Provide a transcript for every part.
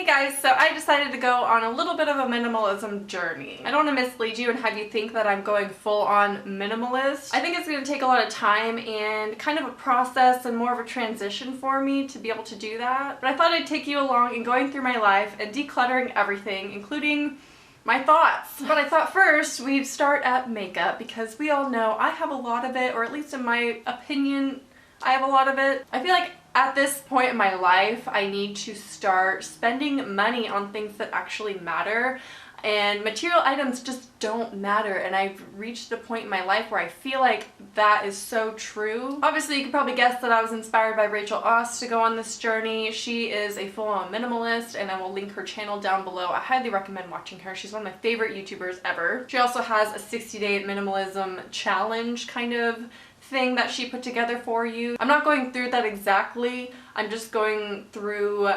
Hey guys, so I decided to go on a little bit of a minimalism journey. I don't want to mislead you and have you think that I'm going full on minimalist. I think it's going to take a lot of time and kind of a process and more of a transition for me to be able to do that. But I thought I'd take you along in going through my life and decluttering everything, including my thoughts. But I thought first we'd start at makeup because we all know I have a lot of it, or at least in my opinion, I have a lot of it. I feel like at this point in my life, I need to start spending money on things that actually matter, and material items just don't matter, and I've reached a point in my life where I feel like that is so true. Obviously, you can probably guess that I was inspired by Rachel Oss to go on this journey. She is a full-on minimalist, and I will link her channel down below. I highly recommend watching her. She's one of my favorite YouTubers ever. She also has a 60-day minimalism challenge kind of thing that she put together for you. I'm not going through that exactly. I'm just going through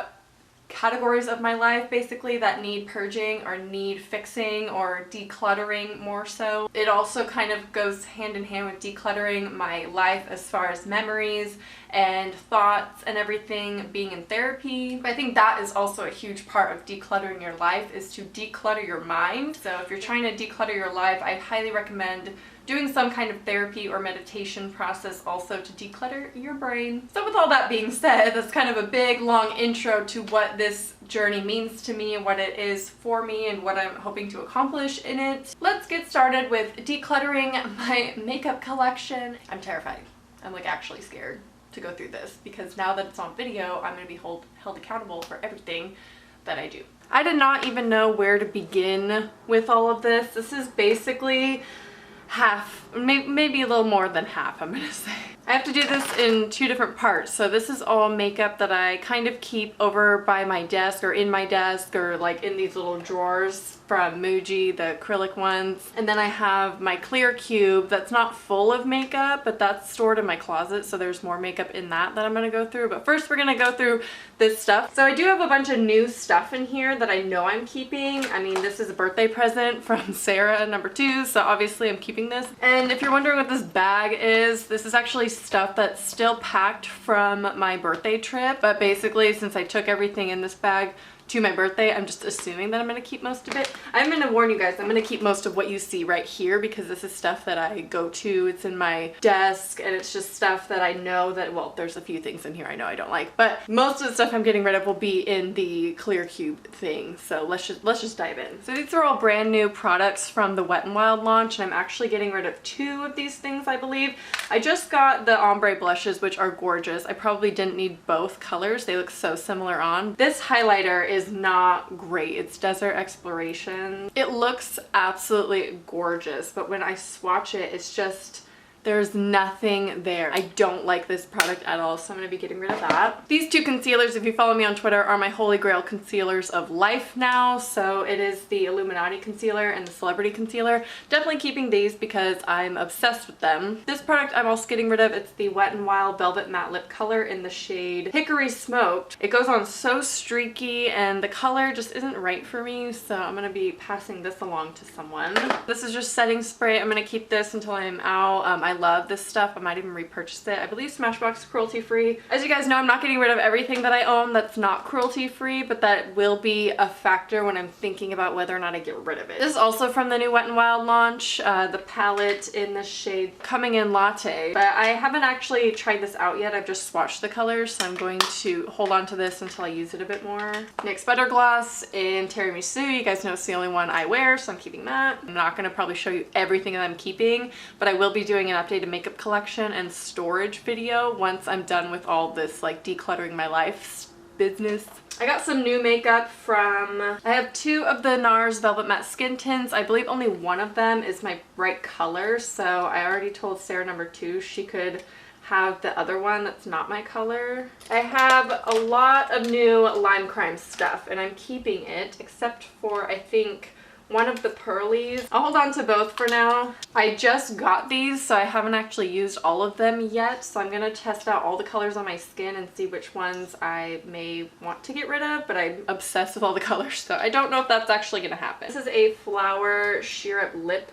categories of my life basically that need purging or need fixing or decluttering more so. It also kind of goes hand in hand with decluttering my life as far as memories and thoughts and everything, being in therapy. But I think that is also a huge part of decluttering your life, is to declutter your mind. So if you're trying to declutter your life, I highly recommend doing some kind of therapy or meditation process also to declutter your brain. So with all that being said, that's kind of a big long intro to what this journey means to me and what it is for me and what I'm hoping to accomplish in it. Let's get started with decluttering my makeup collection. I'm terrified. I'm like actually scared to go through this because now that it's on video, I'm gonna be held accountable for everything that I do. I did not even know where to begin with all of this. This is basically half, maybe a little more than half, I'm gonna say. I have to do this in two different parts. So this is all makeup that I kind of keep over by my desk or in my desk or like in these little drawers from Muji, the acrylic ones. And then I have my clear cube that's not full of makeup, but that's stored in my closet, so there's more makeup in that I'm gonna go through. But first we're gonna go through this stuff. So I do have a bunch of new stuff in here that I know I'm keeping. I mean, this is a birthday present from Sarah #2, so obviously I'm keeping this. And if you're wondering what this bag is, this is actually stuff that's still packed from my birthday trip. But basically, since I took everything in this bag to my birthday, I'm just assuming that I'm gonna keep most of it. I'm gonna warn you guys, I'm gonna keep most of what you see right here because this is stuff that I go to. It's in my desk and it's just stuff that I know that, well, there's a few things in here I know I don't like, but most of the stuff I'm getting rid of will be in the clear cube thing. So let's just dive in. So these are all brand new products from the Wet n Wild launch, and I'm actually getting rid of 2 of these things, I believe. I just got the ombre blushes, which are gorgeous. I probably didn't need both colors. They look so similar on. This highlighter is not great. It's Desert Exploration. It looks absolutely gorgeous, but when I swatch it, it's just, there's nothing there. I don't like this product at all, so I'm going to be getting rid of that. These 2 concealers, if you follow me on Twitter, are my holy grail concealers of life now. So it is the Illuminati Concealer and the Celebrity Concealer. Definitely keeping these because I'm obsessed with them. This product I'm also getting rid of. It's the Wet n Wild Velvet Matte Lip Color in the shade Hickory Smoked. It goes on so streaky and the color just isn't right for me, so I'm going to be passing this along to someone. This is just setting spray. I'm going to keep this until I'm out. I love this stuff. I might even repurchase it. I believe Smashbox is cruelty free. As you guys know, I'm not getting rid of everything that I own that's not cruelty free, but that will be a factor when I'm thinking about whether or not I get rid of it. This is also from the new Wet n Wild launch, the palette in the shade Coming In Latte. But I haven't actually tried this out yet. I've just swatched the colors, so I'm going to hold on to this until I use it a bit more. NYX Butter Gloss in Tiramisu. You guys know it's the only one I wear, so I'm keeping that. I'm not going to probably show you everything that I'm keeping, but I will be doing an updated makeup collection and storage video once I'm done with all this like decluttering my life business. I got some new makeup from, I have 2 of the Nars Velvet Matte Skin Tints. I believe only one of them is my bright color, so I already told Sarah #2 she could have the other one that's not my color. I have a lot of new Lime Crime stuff and I'm keeping it except for, I think, one of the pearlies. I'll hold on to both for now. I just got these, so I haven't actually used all of them yet, so I'm gonna test out all the colors on my skin and see which ones I may want to get rid of, but I'm obsessed with all the colors, so I don't know if that's actually gonna happen. This is a Flower Sheer Up Lip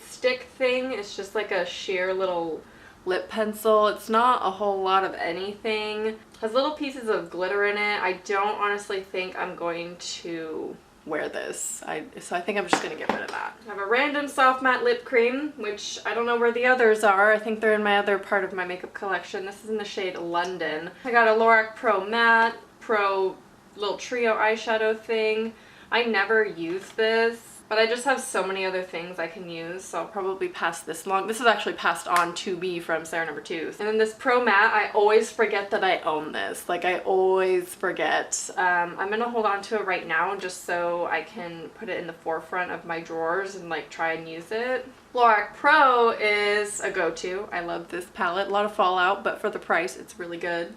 Stick thing. It's just like a sheer little lip pencil. It's not a whole lot of anything. It has little pieces of glitter in it. I don't honestly think I'm going to wear this. So I think I'm just gonna get rid of that. I have a random soft matte lip cream, which I don't know where the others are. I think they're in my other part of my makeup collection. This is in the shade London. I got a Lorac Pro Matte, Pro little trio eyeshadow thing. I never use this, but I just have so many other things I can use, so I'll probably pass this along. This is actually passed on to me from Sarah number 2. And then this Pro Matte, I always forget that I own this. Like, I always forget. I'm gonna hold on to it right now just so I can put it in the forefront of my drawers and like try and use it. Lorac Pro is a go-to. I love this palette. A lot of fallout, but for the price, it's really good.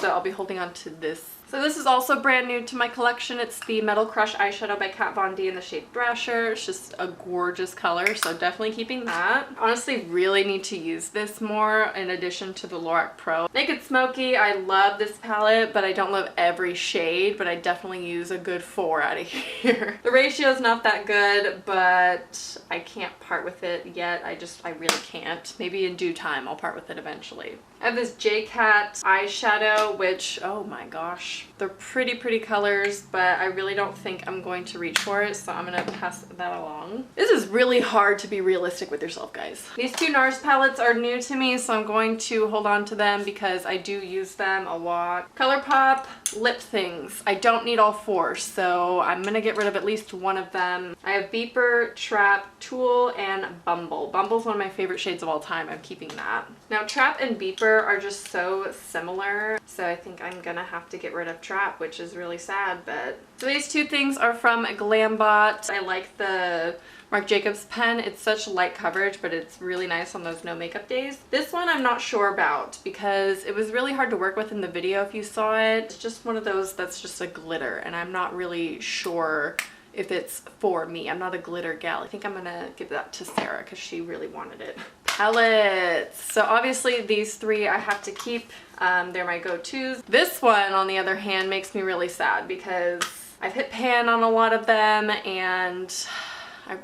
So I'll be holding on to this. So this is also brand new to my collection. It's the Metal Crush eyeshadow by Kat Von D in the shade Thrasher. It's just a gorgeous color, so definitely keeping that. Honestly, really need to use this more in addition to the Lorac Pro. Naked Smoky, I love this palette, but I don't love every shade, but I definitely use a good 4 out of here. The ratio is not that good, but I can't part with it yet. I really can't. Maybe in due time I'll part with it eventually. I have this J-Cat eyeshadow, which, oh my gosh, they're pretty colors, but I really don't think I'm going to reach for it, so I'm gonna pass that along. This is really hard to be realistic with yourself, guys. These 2 Nars palettes are new to me, so I'm going to hold on to them because I do use them a lot. ColourPop lip things. I don't need all 4, so I'm gonna get rid of at least one of them. I have Beeper, Trap, Tool, and Bumble. Bumble's one of my favorite shades of all time. I'm keeping that. Now, Trap and Beeper are just so similar, so I think I'm gonna have to get rid of Trap, which is really sad, but... So these 2 things are from Glambot. I like the Marc Jacobs pen. It's such light coverage, but it's really nice on those no makeup days. This one I'm not sure about because it was really hard to work with in the video if you saw it. It's just one of those that's just a glitter, and I'm not really sure if it's for me. I'm not a glitter gal. I think I'm gonna give that to Sarah because she really wanted it. Palettes. So obviously these 3 I have to keep. They're my go-tos. This one, on the other hand, makes me really sad because I've hit pan on a lot of them and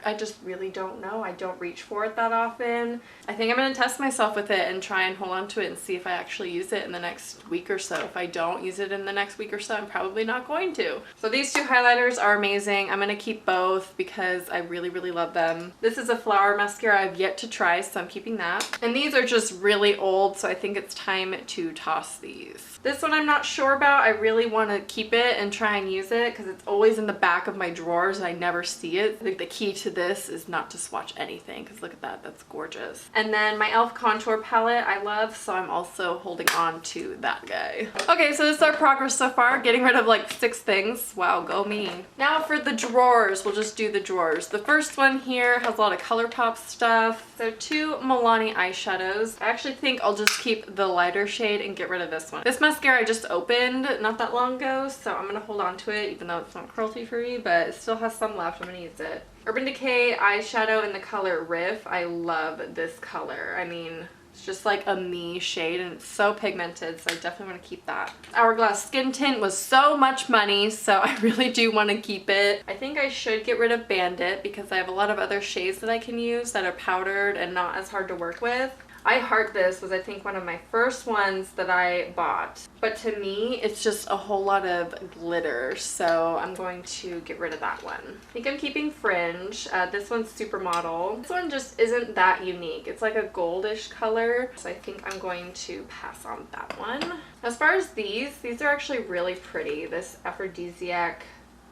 I just really don't know. I don't reach for it that often. I think I'm going to test myself with it and try and hold on to it and see if I actually use it in the next week or so. If I don't use it in the next week or so, I'm probably not going to. So these 2 highlighters are amazing. I'm going to keep both because I really love them. This is a flower mascara I've yet to try, so I'm keeping that. And these are just really old, so I think it's time to toss these. This one I'm not sure about. I really want to keep it and try and use it because it's always in the back of my drawers and I never see it. I think the key to this is not to swatch anything because look at that, that's gorgeous. And then my e.l.f. contour palette I love, so I'm also holding on to that guy. Okay, so this is our progress so far, getting rid of like 6 things. Wow, go me. Now for the drawers, we'll just do the drawers. The first one here has a lot of ColourPop stuff. So 2 Milani eyeshadows. I actually think I'll just keep the lighter shade and get rid of this one. This mascara I just opened not that long ago, so I'm gonna hold on to it even though it's not cruelty free, but it still has some left. I'm gonna use it. Urban Decay eyeshadow in the color Riff. I love this color. I mean, it's just like a me shade and it's so pigmented, so I definitely want to keep that. Hourglass skin tint was so much money, so I really do want to keep it. I think I should get rid of Bandit because I have a lot of other shades that I can use that are powdered and not as hard to work with. I Heart This was I think one of my first ones that I bought, but to me it's just a whole lot of glitter, so I'm going to get rid of that one. I think I'm keeping Fringe. This one's Supermodel. This one just isn't that unique. It's like a goldish color, so I think I'm going to pass on that one. As far as these are actually really pretty. This Aphrodisiac,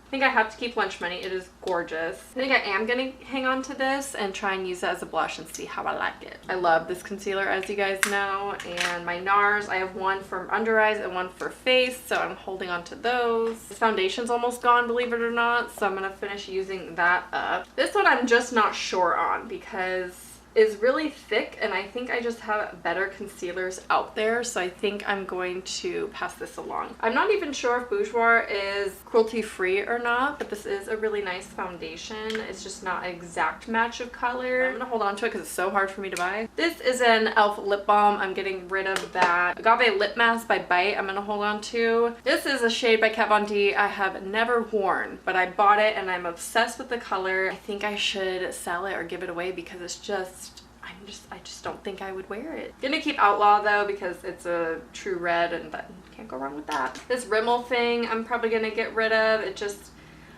I think I have to keep Lunch Money. It is gorgeous. I think I am gonna hang on to this and try and use it as a blush and see how I like it. I love this concealer, as you guys know, and my Nars, I have one for under eyes and one for face, so I'm holding on to those. This foundation's almost gone, believe it or not, so I'm gonna finish using that up. This one I'm just not sure on because is really thick and I think I just have better concealers out there, so I think I'm going to pass this along. I'm not even sure if Bourjois is cruelty free or not, but this is a really nice foundation. It's just not an exact match of color. I'm gonna hold on to it because it's so hard for me to buy. This is an e.l.f. lip balm. I'm getting rid of that. Agave lip mask by Bite I'm gonna hold on to. This is a shade by Kat Von D I have never worn, but I bought it and I'm obsessed with the color. I think I should sell it or give it away because it's just I just don't think I would wear it. Gonna keep Outlaw though because it's a true red and that can't go wrong with that. This Rimmel thing I'm probably gonna get rid of.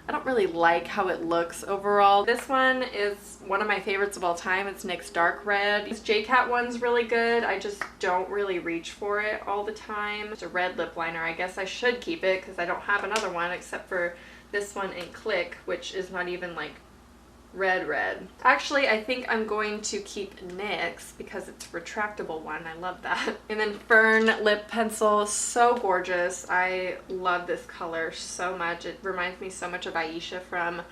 I don't really like how it looks overall. This one is one of my favorites of all time. It's NYX's Dark Red. This JCat one's really good. I just don't really reach for it all the time. It's a red lip liner. I guess I should keep it because I don't have another one except for this one in Click, which is not even like red. Actually, I think I'm going to keep NYX because it's a retractable one. I love that. And then Fern lip pencil, so gorgeous. I love this color so much. It reminds me so much of Aisha from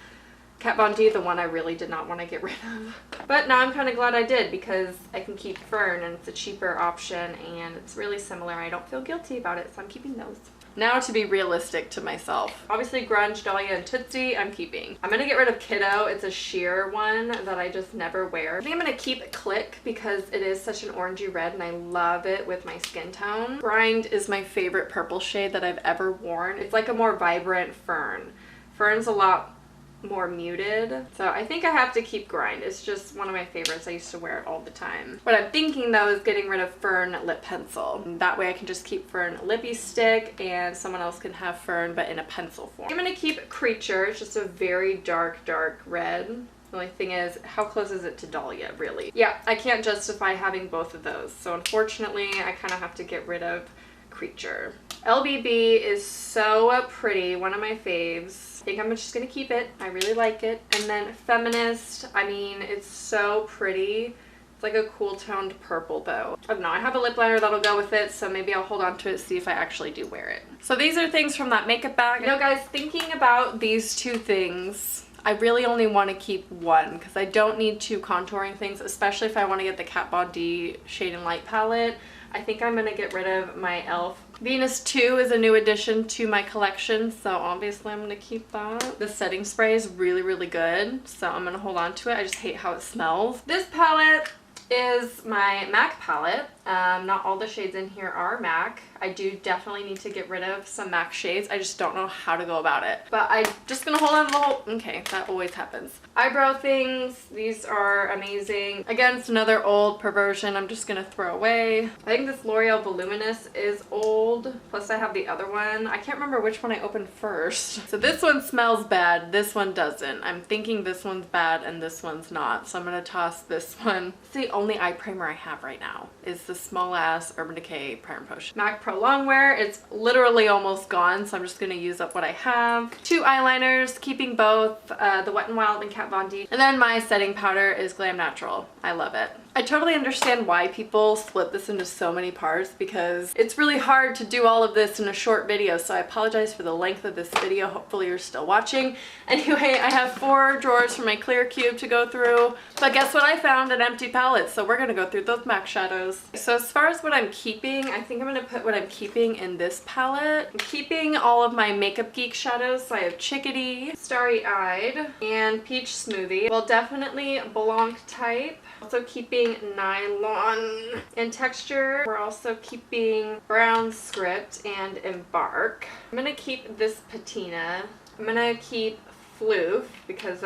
Kat Von D, the one I really did not want to get rid of. But now I'm kind of glad I did because I can keep Fern and it's a cheaper option and it's really similar. I don't feel guilty about it, so I'm keeping those. Now to be realistic to myself. Obviously Grunge, Dahlia, and Tootsie I'm keeping. I'm gonna get rid of Kiddo. It's a sheer one that I just never wear. I think I'm gonna keep Click because it is such an orangey red and I love it with my skin tone. Grind is my favorite purple shade that I've ever worn. It's like a more vibrant Fern. Fern's a lot more muted, so I think I have to keep Grind. It's just one of my favorites. I used to wear it all the time. What I'm thinking though is getting rid of Fern lip pencil. That way I can just keep Fern lippy stick and someone else can have Fern but in a pencil form. I'm gonna keep Creature. It's just a very dark red. The only thing is, how close is it to Dahlia, really? Yeah, I can't justify having both of those, so unfortunately I kind of have to get rid of Creature. LBB is so pretty, one of my faves. I think I'm just gonna keep it. I really like it. And then Feminist, I mean, it's so pretty. It's like a cool toned purple though. I don't know, I have a lip liner that'll go with it, so maybe I'll hold on to it, see if I actually do wear it. So these are things from that makeup bag. You know guys, thinking about these two things, I really only want to keep one because I don't need two contouring things, especially if I want to get the Kat Von D Shade and Light palette. I think I'm going to get rid of my e.l.f. Venus 2 is a new addition to my collection, so obviously I'm going to keep that. The setting spray is really good, so I'm going to hold on to it. I just hate how it smells. This palette is my MAC palette. Not all the shades in here are MAC. I do definitely need to get rid of some MAC shades. I just don't know how to go about it. But I'm just gonna hold on to the whole... Okay, that always happens. Eyebrow things. These are amazing. Again, it's another old perversion I'm just gonna throw away. I think this L'Oreal Voluminous is old. Plus I have the other one. I can't remember which one I opened first. So this one smells bad. This one doesn't. I'm thinking this one's bad and this one's not. So I'm gonna toss this one. It's the only eye primer I have right now. Is the small ass Urban Decay Primer Potion. MAC Pro Longwear, it's literally almost gone, so I'm just gonna use up what I have. Two eyeliners, keeping both, the Wet n Wild and Kat Von D. And then my setting powder is Glam Natural. I love it. I totally understand why people split this into so many parts because it's really hard to do all of this in a short video, so I apologize for the length of this video. Hopefully you're still watching. Anyway, I have 4 drawers for my clear cube to go through, but guess what? I found an empty palette, so we're gonna go through those MAC shadows. So as far as what I'm keeping, I think I'm gonna put what I'm keeping in this palette. I'm keeping all of my Makeup Geek shadows, so I have Chickadee, Starry Eyed, and Peach Smoothie. Well, definitely Blanc type. Also keeping Nylon and Texture. We're also keeping Brown Script and Embark. I'm gonna keep this Patina. I'm gonna keep Floof because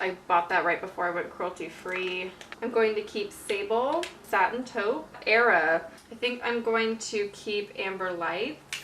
I bought that right before I went cruelty free. I'm going to keep Sable, Satin Taupe, Era. I think I'm going to keep Amber Lights,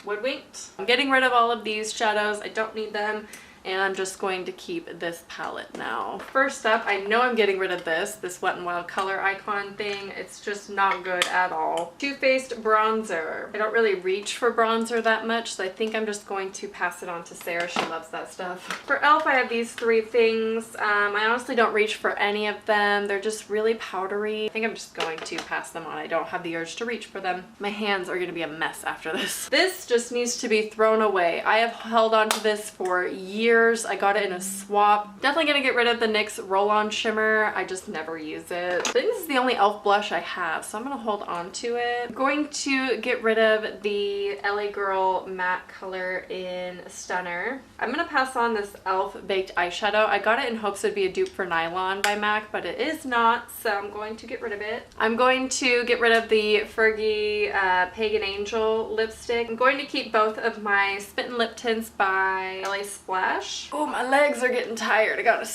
Woodwinked. I'm getting rid of all of these shadows. I don't need them. And I'm just going to keep this palette now. First up, I know I'm getting rid of this Wet n Wild color icon thing. It's just not good at all. Too Faced bronzer. I don't really reach for bronzer that much, so I think I'm just going to pass it on to Sarah. She loves that stuff. For e.l.f., I have these 3 things. I honestly don't reach for any of them. They're just really powdery. I think I'm just going to pass them on. I don't have the urge to reach for them. My hands are gonna be a mess after this. This just needs to be thrown away. I have held on to this for years. I got it in a swap. Definitely gonna get rid of the NYX Roll-On Shimmer. I just never use it. I think this is the only e.l.f. blush I have, so I'm gonna hold on to it. I'm going to get rid of the LA Girl matte color in Stunner. I'm gonna pass on this e.l.f. Baked Eyeshadow. I got it in hopes it'd be a dupe for Nylon by MAC, but it is not, so I'm going to get rid of it. I'm going to get rid of the Fergie Pagan Angel lipstick. I'm going to keep both of my Spit and Lip tints by LA Splash. Oh, my legs are getting tired. I gotta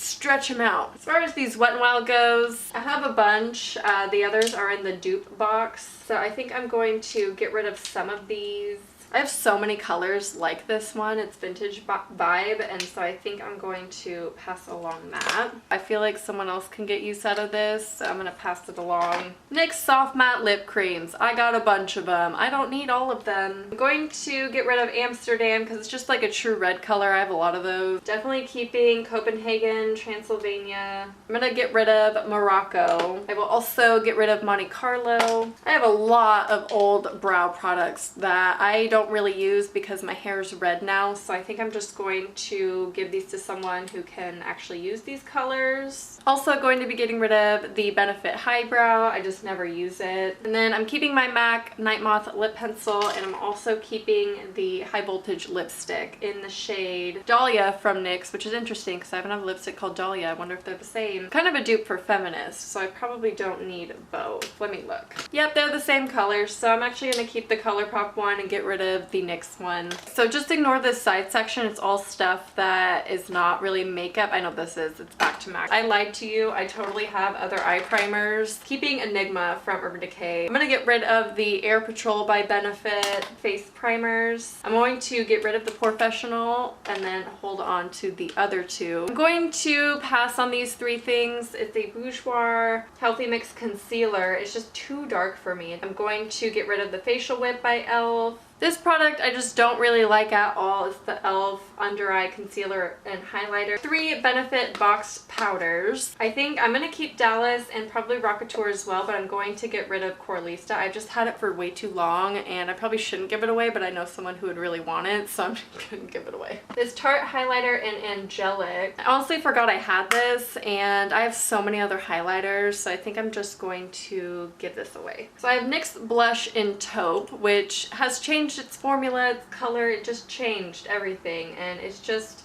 stretch them out. As far as these Wet n Wild goes, I have a bunch. The others are in the dupe box. So I think I'm going to get rid of some of these. I have so many colors like this one. It's vintage vibe, and so I think I'm going to pass along that. I feel like someone else can get use out of this, so I'm gonna pass it along. NYX Soft Matte Lip Creams. I got a bunch of them. I don't need all of them. I'm going to get rid of Amsterdam because it's just like a true red color. I have a lot of those. Definitely keeping Copenhagen, Transylvania. I'm gonna get rid of Morocco. I will also get rid of Monte Carlo. I have a lot of old brow products that I don't really use because my hair is red now, so I think I'm just going to give these to someone who can actually use these colors. Also going to be getting rid of the Benefit Highbrow. I just never use it. And then I'm keeping my MAC Night Moth lip pencil, and I'm also keeping the High Voltage lipstick in the shade Dahlia from NYX, which is interesting because I have another lipstick called Dahlia. I wonder if they're the same. Kind of a dupe for feminists, so I probably don't need both. Let me look. Yep, they're the same color, so I'm actually going to keep the ColourPop one and get rid of the NYX one. So just ignore this side section. It's all stuff that is not really makeup. I know this is. It's back to MAC. I lied to you. I totally have other eye primers. Keeping Enigma from Urban Decay. I'm going to get rid of the Air Patrol by Benefit face primers. I'm going to get rid of the Porefessional and then hold on to the other two. I'm going to pass on these three things. It's a Bourjois Healthy Mix Concealer. It's just too dark for me. I'm going to get rid of the Facial Whip by e.l.f. This product I just don't really like at all. It's the e.l.f. Under Eye Concealer and Highlighter. 3 Benefit Boxed Powders. I think I'm going to keep Dallas and probably Rockateur as well, but I'm going to get rid of Coralista. I just had it for way too long, and I probably shouldn't give it away, but I know someone who would really want it, so I'm just going to give it away. This Tarte Highlighter in Angelic. I honestly forgot I had this, and I have so many other highlighters, so I think I'm just going to give this away. So I have NYX Blush in Taupe, which has changed its formula, its color. It just changed everything, and it's just,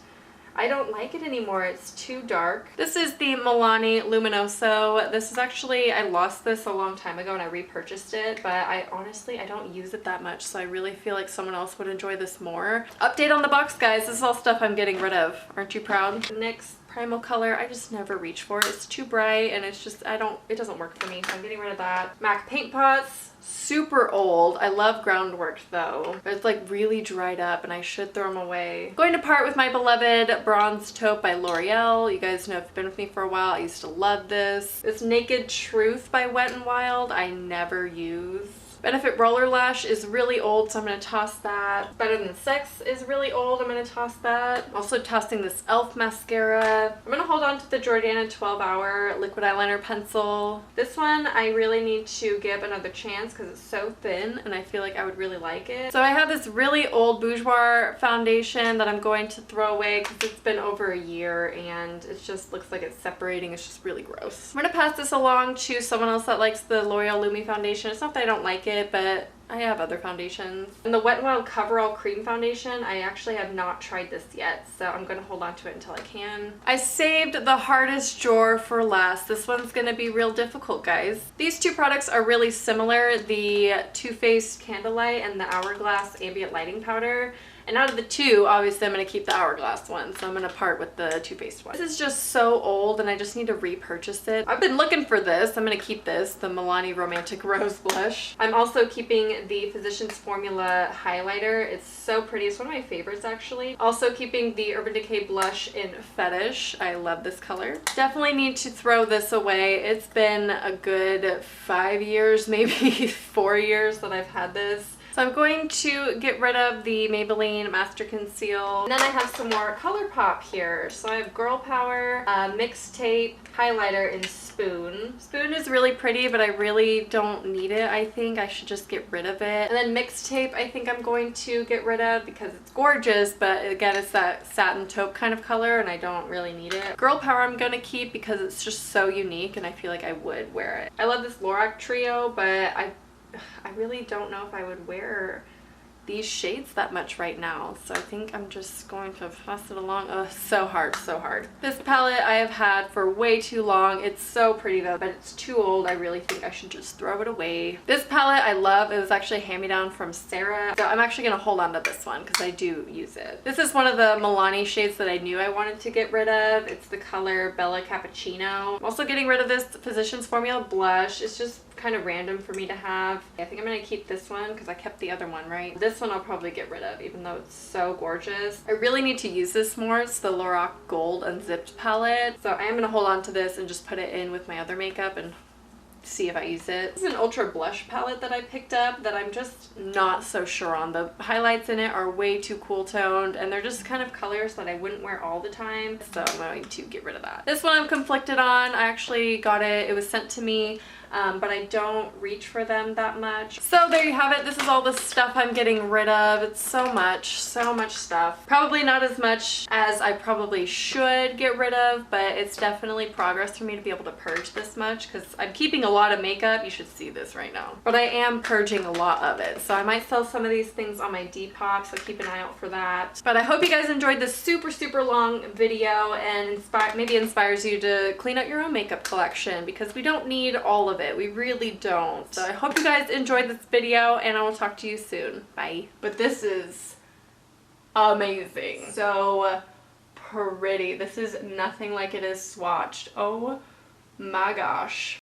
I don't like it anymore. It's too dark. This is the Milani Luminoso. This is actually, I lost this a long time ago and I repurchased it, but I honestly don't use it that much, so I really feel like someone else would enjoy this more. Update on the box, guys. This is all stuff I'm getting rid of. Aren't you proud? NYX Primal Color, I just never reach for it. It's too bright and it's just, it doesn't work for me, so I'm getting rid of that. MAC Paint Pots. Super old. I love Groundwork though, but it's like really dried up and I should throw them away. Going to part with my beloved Bronze Taupe by L'Oreal. You guys know if you've been with me for a while, I used to love this. This Naked Truth by Wet n Wild, I never use. Benefit Roller Lash is really old, so I'm going to toss that. Better Than Sex is really old. I'm going to toss that. Also tossing this e.l.f. mascara. I'm going to hold on to the Jordana 12 Hour Liquid Eyeliner Pencil. This one I really need to give another chance because it's so thin and I feel like I would really like it. So I have this really old Bourjois foundation that I'm going to throw away because it's been over a year and it just looks like it's separating. It's just really gross. I'm going to pass this along to someone else that likes the L'Oreal Lumi foundation. It's not that I don't like it, but I have other foundations. And the Wet n Wild Coverall Cream Foundation, I actually have not tried this yet, so I'm going to hold on to it until I can. I saved the hardest drawer for last. This one's going to be real difficult, guys. These two products are really similar, the Too Faced Candlelight and the Hourglass Ambient Lighting Powder. And out of the two, obviously I'm going to keep the Hourglass one, so I'm going to part with the Too Faced one. This is just so old and I just need to repurchase it. I've been looking for this. I'm going to keep this, the Milani Romantic Rose Blush. I'm also keeping the Physicians Formula Highlighter. It's so pretty. It's one of my favorites, actually. Also keeping the Urban Decay Blush in Fetish. I love this color. Definitely need to throw this away. It's been a good 5 years, maybe 4 years that I've had this. So I'm going to get rid of the Maybelline Master Conceal. And then I have some more ColourPop here. So I have Girl Power, Mixtape, Highlighter in Spoon. Spoon is really pretty, but I really don't need it. I think I should just get rid of it. And then Mixtape I think I'm going to get rid of because it's gorgeous, but again, it's that satin taupe kind of color and I don't really need it. Girl Power I'm going to keep because it's just so unique and I feel like I would wear it. I love this Lorac Trio, but I really don't know if I would wear these shades that much right now, so I think I'm just going to pass it along. Oh, so hard, so hard. This palette I have had for way too long. It's so pretty though, but it's too old. I really think I should just throw it away. This palette I love. It was actually a hand-me-down from Sarah, so I'm actually gonna hold on to this one because I do use it. This is one of the Milani shades that I knew I wanted to get rid of. It's the color Bella Cappuccino. I'm also getting rid of this Physicians Formula blush. It's just kind of random for me to have. I think I'm gonna keep this one because I kept the other one, right? This one I'll probably get rid of, even though it's so gorgeous. I really need to use this more. It's the Lorac Gold Unzipped palette. So I am gonna hold on to this and just put it in with my other makeup and see if I use it. This is an ultra blush palette that I picked up that I'm just not so sure on. The highlights in it are way too cool toned and they're just kind of colors that I wouldn't wear all the time. So I'm going to get rid of that. This one I'm conflicted on. I actually got it. It was sent to me. But I don't reach for them that much. So there you have it. This is all the stuff I'm getting rid of. It's so much stuff. Probably not as much as I probably should get rid of, but it's definitely progress for me to be able to purge this much because I'm keeping a lot of makeup. You should see this right now. But I am purging a lot of it. So I might sell some of these things on my Depop, so keep an eye out for that. But I hope you guys enjoyed this super long video and maybe inspires you to clean out your own makeup collection because we don't need all of it. We really don't. So I hope you guys enjoyed this video and I will talk to you soon. Bye. But this is amazing. So pretty. This is nothing like it is swatched. Oh my gosh.